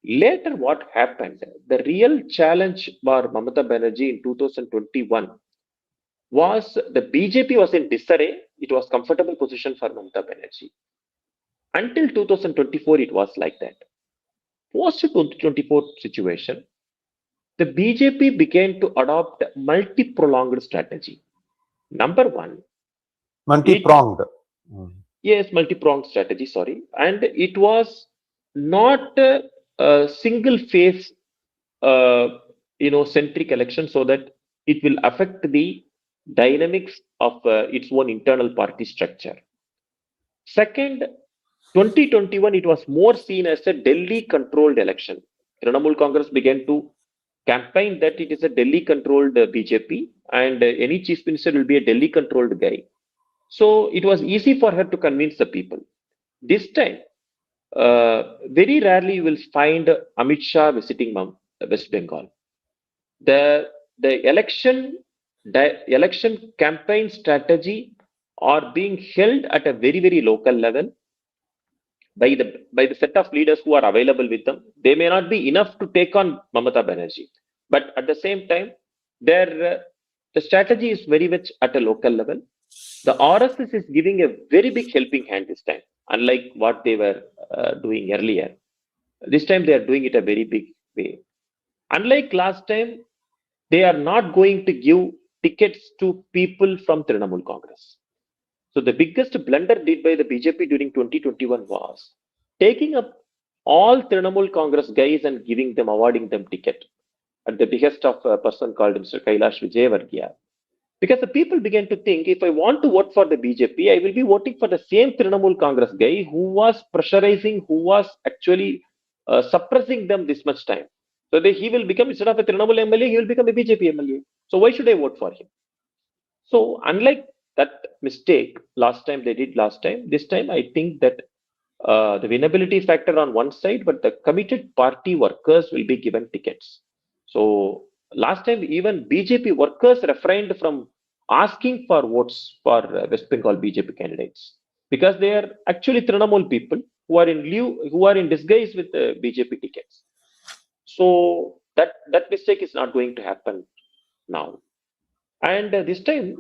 Later, what happened? The real challenge for Mamata Banerjee in 2021 was the BJP was in disarray. It was comfortable position for Mamata Banerjee. Until 2024, it was like that. Post 2024 situation, the BJP began to adopt multi-pronged strategy. Number one, Multi-pronged. Yes, multi-pronged strategy, sorry. And it was not a single phase, uh, centric election so that it will affect the dynamics of its own internal party structure. Second, 2021, it was more seen as a Delhi-controlled election. Trinamool Congress began to campaign that it is a Delhi-controlled BJP and any chief minister will be a Delhi-controlled guy. So it was easy for her to convince the people. This time, very rarely you will find Amit Shah visiting West Bengal. The election campaign strategy are being held at a very local level by the set of leaders who are available with them. They may not be enough to take on Mamata Banerjee, but at the same time, their the strategy is very much at a local level. The RSS is giving a very big helping hand this time, unlike what they were doing earlier. This time they are doing it a very big way. Unlike last time, they are not going to give tickets to people from Trinamool Congress. So the biggest blunder did by the BJP during 2021 was taking up all Trinamool Congress guys and giving them, awarding them ticket at the behest of a person called Mr. Kailash Vijayvargiya. Because the people began to think, if I want to vote for the BJP, I will be voting for the same Trinamool Congress guy who was pressurizing, who was actually suppressing them this much time. So he will become, instead of a Trinamool MLA, he will become a BJP MLA. So why should I vote for him? So unlike that mistake they did last time, this time I think that the winnability factor on one side, but the committed party workers will be given tickets. So last time even BJP workers refrained from asking for votes for West Bengal BJP candidates because they are actually Trinamool people who are in disguise with BJP tickets. So that mistake is not going to happen now. And this time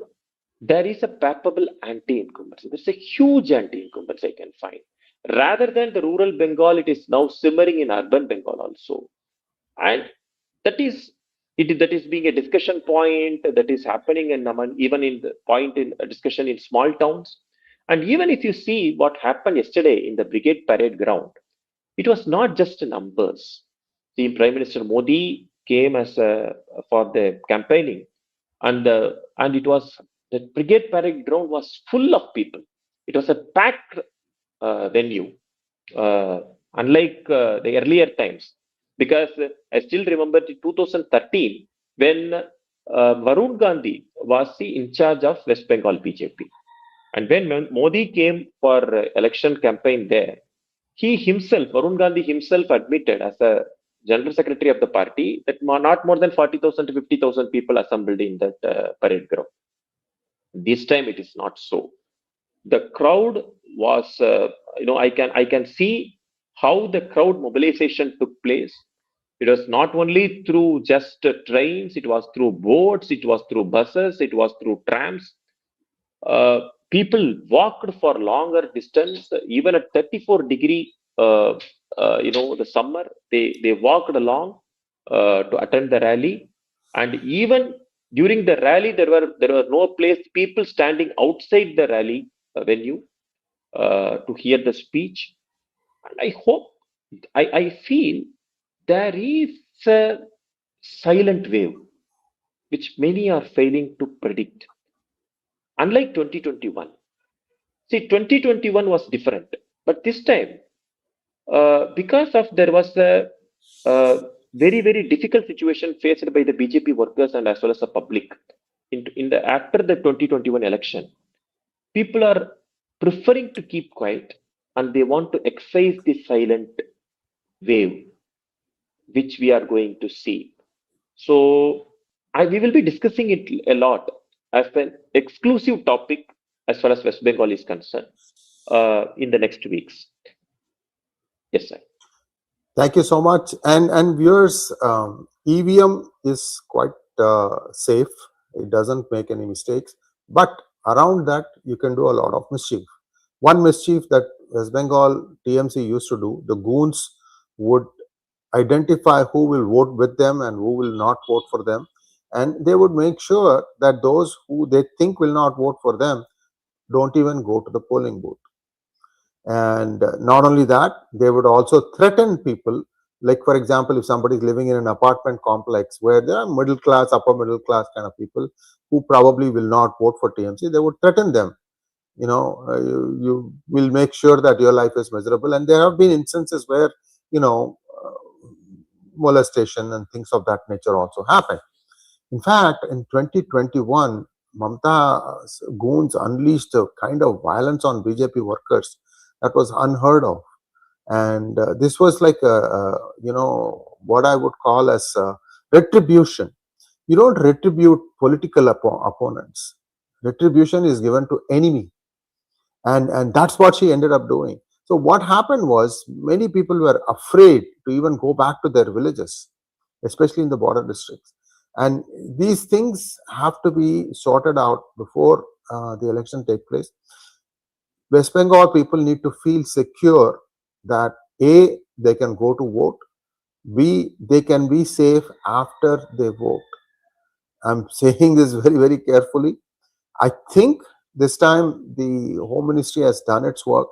there is a palpable anti-incumbency. There's a huge anti-incumbency I can find. Rather than the rural Bengal, it is now simmering in urban Bengal also. And that is that is being a discussion point that is happening in even in the point in a discussion in small towns. And even if you see what happened yesterday in the brigade parade ground, it was not just numbers. See, Prime Minister Modi came for the campaigning, and it was the brigade parade ground was full of people. It was a packed venue, uh, unlike the earlier times. Because I still remember in 2013 when Varun Gandhi was in charge of West Bengal BJP, and when Modi came for election campaign there, he himself, Varun Gandhi himself, admitted as a general secretary of the party that not more than 40,000 to 50,000 people assembled in that parade ground. This time it is not so. The crowd was, I can see how the crowd mobilization took place. It was not only through just trains, it was through boats, it was through buses, it was through trams. People walked for longer distance, even at 34-degree, the summer, they walked along to attend the rally. And even during the rally, there were no place, people standing outside the rally venue to hear the speech. And I feel there is a silent wave which many are failing to predict. Unlike 2021, see, 2021 was different, but this time, because of there was a very difficult situation faced by the BJP workers and as well as the public after the 2021 election, people are preferring to keep quiet and they want to excise the silent wave which we are going to see. So we will be discussing it a lot as an exclusive topic as far as West Bengal is concerned in the next weeks. Yes, sir. Thank you so much. And viewers, EVM is quite safe. It doesn't make any mistakes. But around that, you can do a lot of mischief. One mischief that West Bengal TMC used to do, the goons would identify who will vote with them and who will not vote for them. And they would make sure that those who they think will not vote for them don't even go to the polling booth. And not only that, they would also threaten people. Like, for example, if somebody is living in an apartment complex where there are middle class, upper middle class kind of people who probably will not vote for TMC, they would threaten them. You will make sure that your life is miserable. And there have been instances where, molestation and things of that nature also happen. In fact, in 2021, Mamta's goons unleashed a kind of violence on BJP workers that was unheard of. And this was like what I would call as retribution. You don't retribute political opponents. Retribution is given to enemy, and that's what she ended up doing. So what happened was many people were afraid to even go back to their villages, especially in the border districts. And these things have to be sorted out before the election take place. West Bengal people need to feel secure that A, they can go to vote, B, they can be safe after they vote. I'm saying this very, very carefully. I think this time the Home Ministry has done its work,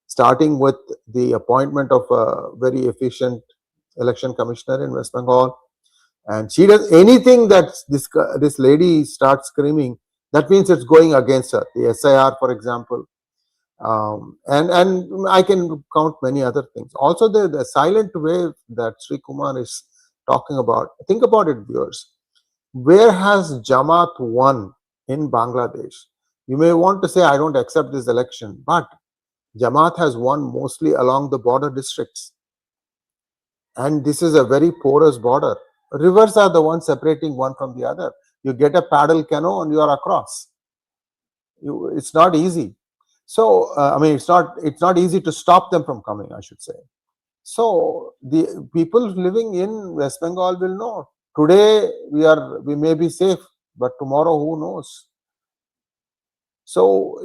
starting with the appointment of a very efficient election commissioner in West Bengal. And she does anything that this lady starts screaming, that means it's going against her. The SIR, for example, and I can count many other things. Also, the silent wave that Srikumar is talking about. Think about it, viewers. Where has Jamaat won in Bangladesh? You may want to say, I don't accept this election, but Jamaat has won mostly along the border districts. And this is a very porous border. Rivers are the ones separating one from the other. You get a paddle canoe and you are across. It's not easy. So, it's not easy to stop them from coming, I should say. So, the people living in West Bengal will know. Today, we may be safe, but tomorrow, who knows? So,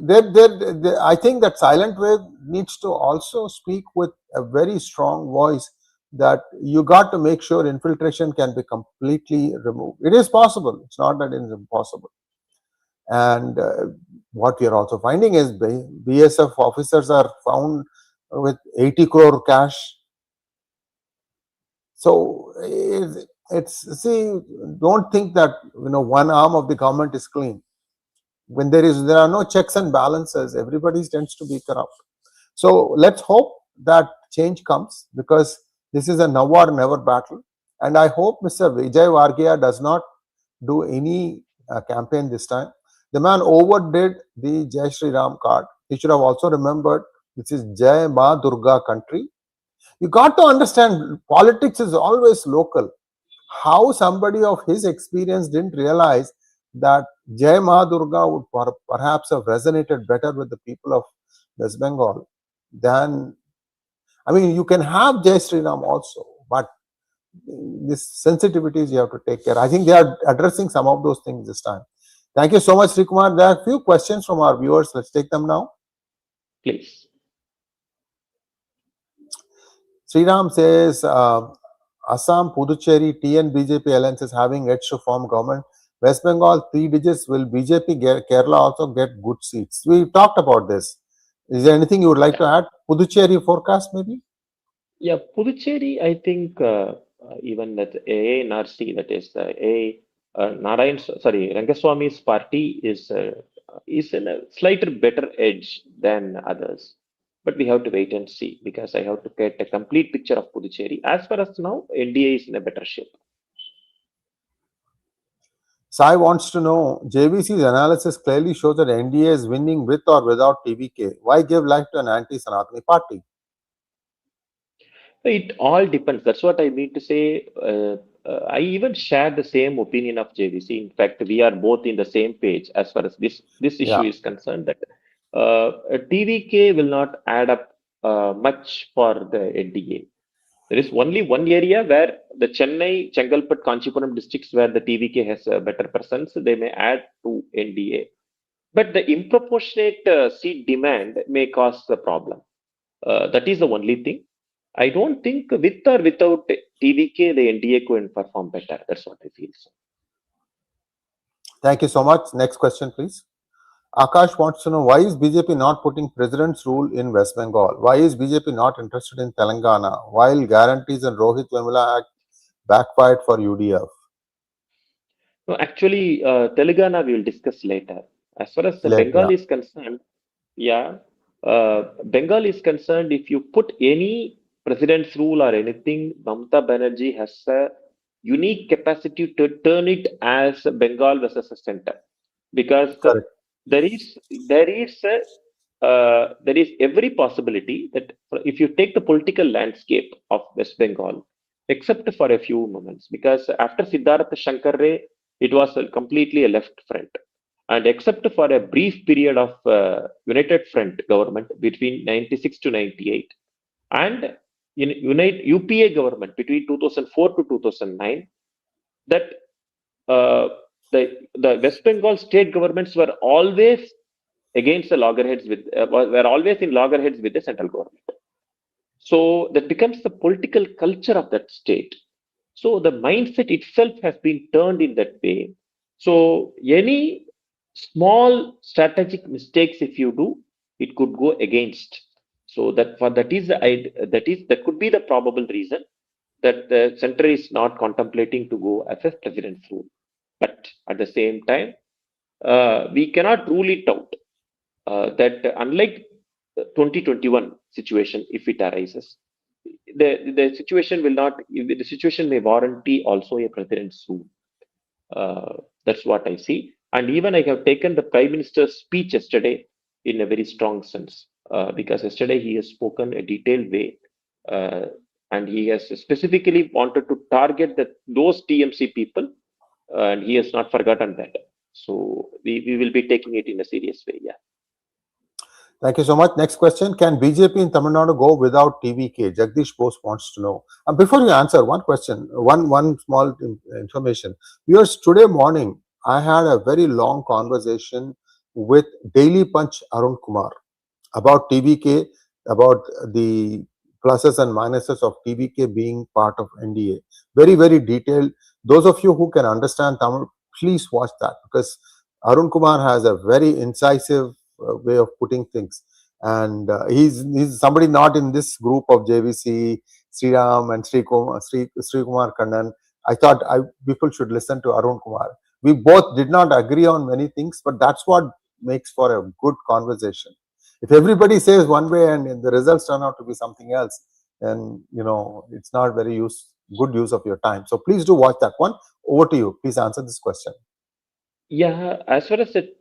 I think that silent wave needs to also speak with a very strong voice that you got to make sure infiltration can be completely removed. It is possible. It's not that it is impossible. And what we are also finding is BSF officers are found with 80 crore cash. So see, don't think that one arm of the government is clean. When there are no checks and balances, everybody tends to be corrupt. So let's hope that change comes, because this is a now or never battle. And I hope Mr. Vijay Vargiya does not do any campaign this time. The man overdid the Jai Shri Ram card. He should have also remembered this is Jai Ma Durga country. You got to understand, politics is always local. How somebody of his experience didn't realize that Jai Ma Durga would perhaps have resonated better with the people of West Bengal than, you can have Jai Shri Ram also, but this sensitivities you have to take care. I think they are addressing some of those things this time. Thank you so much, Srikumar. There are a few questions from our viewers. Let's take them now. Please. Sriram says, Assam, Puducherry, TN BJP alliance is having edge to form government. West Bengal, 3 digits. Will BJP Kerala also get good seats? We talked about this. Is there anything you would like to add? Puducherry forecast, maybe? Yeah, Puducherry, I think even that ANRC, that is Rangaswamy's party is in a slightly better edge than others. But we have to wait and see, because I have to get a complete picture of Puducherry. As far as now, NDA is in a better shape. Sai wants to know, JVC's analysis clearly shows that NDA is winning with or without TVK. Why give life to an anti-Sanatani party? It all depends. That's what I mean to say. I even share the same opinion of JVC. In fact, we are both in the same page as far as this issue is concerned. That TVK will not add up much for the NDA. There is only one area where the Chennai, Chengalpat, Kanchipuram districts where the TVK has a better presence, they may add to NDA. But the improportionate seat demand may cause the problem. That is the only thing. I don't think with or without TVK, the NDA could perform better. That's what I feel. Thank you so much. Next question, please. Akash wants to know, why is BJP not putting president's rule in West Bengal? Why is BJP not interested in Telangana? While guarantees and Rohit Vemula Act backfired for UDF. No, actually, Telangana we will discuss later. As far as Yeah, Bengal is concerned, yeah, Bengal is concerned, if you put any president's rule or anything, Mamata Banerjee has a unique capacity to turn it as Bengal versus a center, because correct. there is there is there is every possibility that if you take the political landscape of West Bengal, except for a few moments, because after Siddhartha Shankar Ray, it was completely a left front. And except for a brief period of United Front government between 96 to 98 and UPA government between 2004 to 2009, that uh, the West Bengal state governments were always against the loggerheads with were always in loggerheads with the central government. So that becomes the political culture of that state. So the mindset itself has been turned in that way. So any small strategic mistakes, if you do, it could go against. So that could be the probable reason that the center is not contemplating to go as a president's rule. But at the same time, we cannot rule it out that unlike 2021 situation, if it arises, the situation will not. The situation may warranty also a president's rule. That's what I see. And even I have taken the Prime Minister's speech yesterday in a very strong sense, because yesterday he has spoken a detailed way, uh, and he has specifically wanted to target those TMC people, and he has not forgotten that. So we will be taking it in a serious way. Yeah. Thank you so much. Next question. Can BJP in Tamil Nadu go without TVK? Jagdish Bose wants to know. Before you answer, one question, one small information. Viewers, today morning, I had a very long conversation with Daily Punch Arun Kumar about TVK, about the pluses and minuses of TVK being part of NDA. Very, very detailed. Those of you who can understand Tamil, please watch that, because Arun Kumar has a very incisive way of putting things. And he's somebody not in this group of JVC, Sriram and Srikumar Kannan. I thought people should listen to Arun Kumar. We both did not agree on many things, but that's what makes for a good conversation. If everybody says one way and the results turn out to be something else, then it's not very good use of your time. So please do watch that one. Over to you. Please answer this question. Yeah, as far as it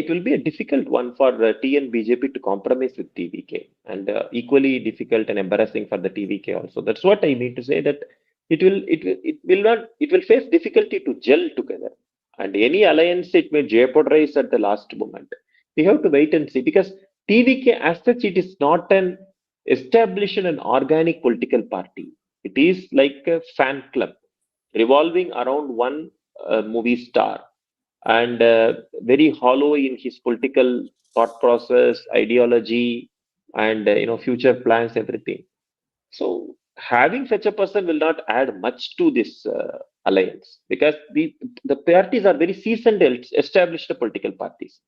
will be a difficult one for T and BJP to compromise with TVK, and equally difficult and embarrassing for the TVK also. That's what I mean to say, that it will face difficulty to gel together, and any alliance it may jeopardize at the last moment. We have to wait and see, because TVK as such, it is not an established and organic political party. It is like a fan club revolving around one movie star, and very hollow in his political thought process, ideology, and future plans, everything. So having such a person will not add much to this alliance, because the parties are very seasoned, established political parties,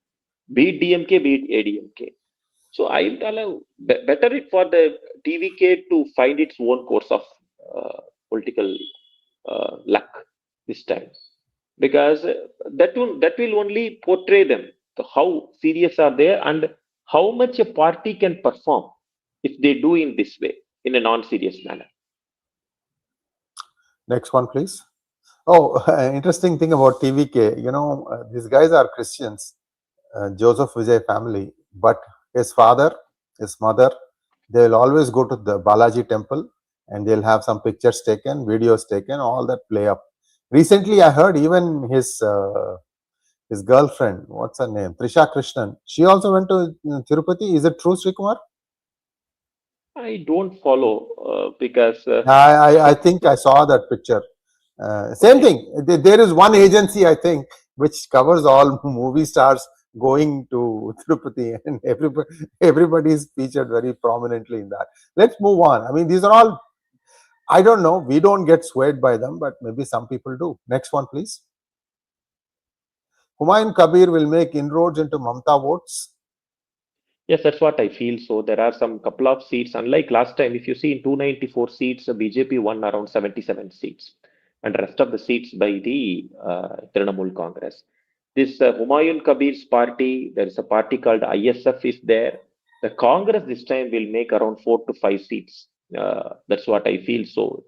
be it DMK, be it ADMK. So I would allow better it for the TVK to find its own course of political luck this time, because that will only portray them, how serious are they and how much a party can perform if they do in this way, in a non-serious manner. Next one, please. Oh, interesting thing about TVK. These guys are Christians, Joseph Vijay family, but his father, his mother, they'll always go to the Balaji temple and they'll have some pictures taken, videos taken, all that play up. Recently, I heard even his girlfriend, what's her name, Trisha Krishnan, she also went to Tirupati. Is it true, Srikumar? I don't follow, because I think I saw that picture. Same yeah. thing. There is one agency, I think, which covers all movie stars going to Tirupati, and everybody is featured very prominently in that. Let's move on. I mean, these are all, I don't know. We don't get swayed by them, but maybe some people do. Next one, please. Humayun Kabir will make inroads into Mamta votes? Yes, that's what I feel. So there are some couple of seats. Unlike last time, if you see in 294 seats, the BJP won around 77 seats, and rest of the seats by the Trinamool Congress. This Humayun Kabir's party, there is a party called ISF is there. The Congress this time will make around 4 to 5 seats. That's what I feel. So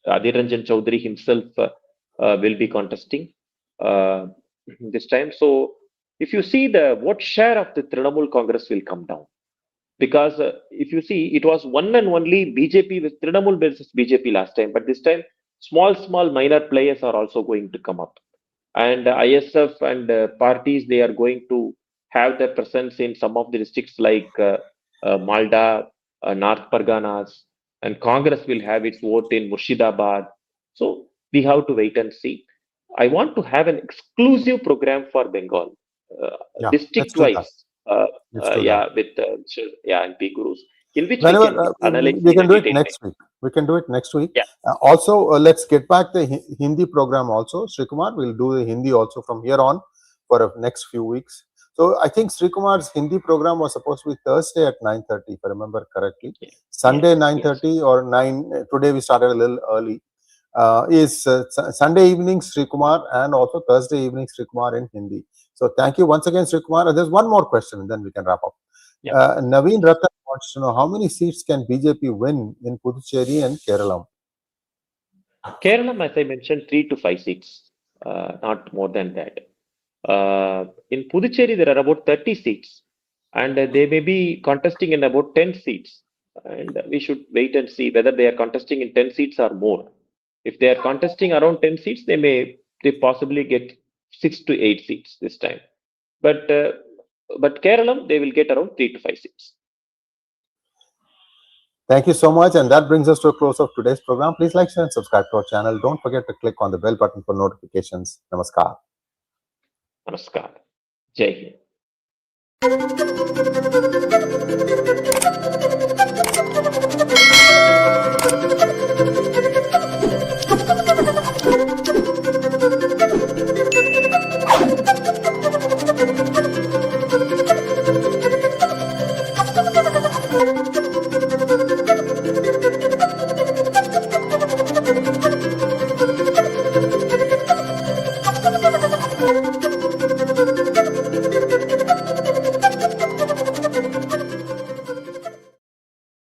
Adhir Ranjan Chaudhary himself will be contesting this time. So if you see the what share of the Trinamool Congress will come down, because if you see it was one and only BJP with Trinamool versus BJP last time, but this time small minor players are also going to come up, and ISF and parties, they are going to have their presence in some of the districts like Malda, North Parganas, and Congress will have its vote in Murshidabad. So we have to wait and see. I want to have an exclusive program for Bengal, Yeah, let's district do that. wise. Let's do Yeah, that. with and PGurus, in which we Whenever can analyze we in a can do it detailed way. next week. We can do it next week. Yeah, Also, let's get back the Hindi program also. Srikumar will do the Hindi also from here on for the next few weeks. So I think Srikumar's Hindi program was supposed to be Thursday at 9:30, if I remember correctly. yeah, Sunday yes, 9:30 or 9. Today we started a little early. Is Sunday evening Srikumar and also Thursday evening Srikumar in Hindi. So thank you once again, Srikumar. There's one more question, and then we can wrap up. yeah. Naveen Rattan wants to know how many seats can BJP win in Puducherry and Kerala? Kerala, as I mentioned, 3 to 5 seats, not more than that. In Puducherry, there are about 30 seats, and they may be contesting in about 10 seats. And we should wait and see whether they are contesting in 10 seats or more. If they are contesting around 10 seats, they possibly get 6 to 8 seats this time. But Kerala, they will get around 3 to 5 seats. Thank you so much, and that brings us to a close of today's program. Please like, share, and subscribe to our channel. Don't forget to click on the bell button for notifications. Namaskar. Namaskar. Jai Hind.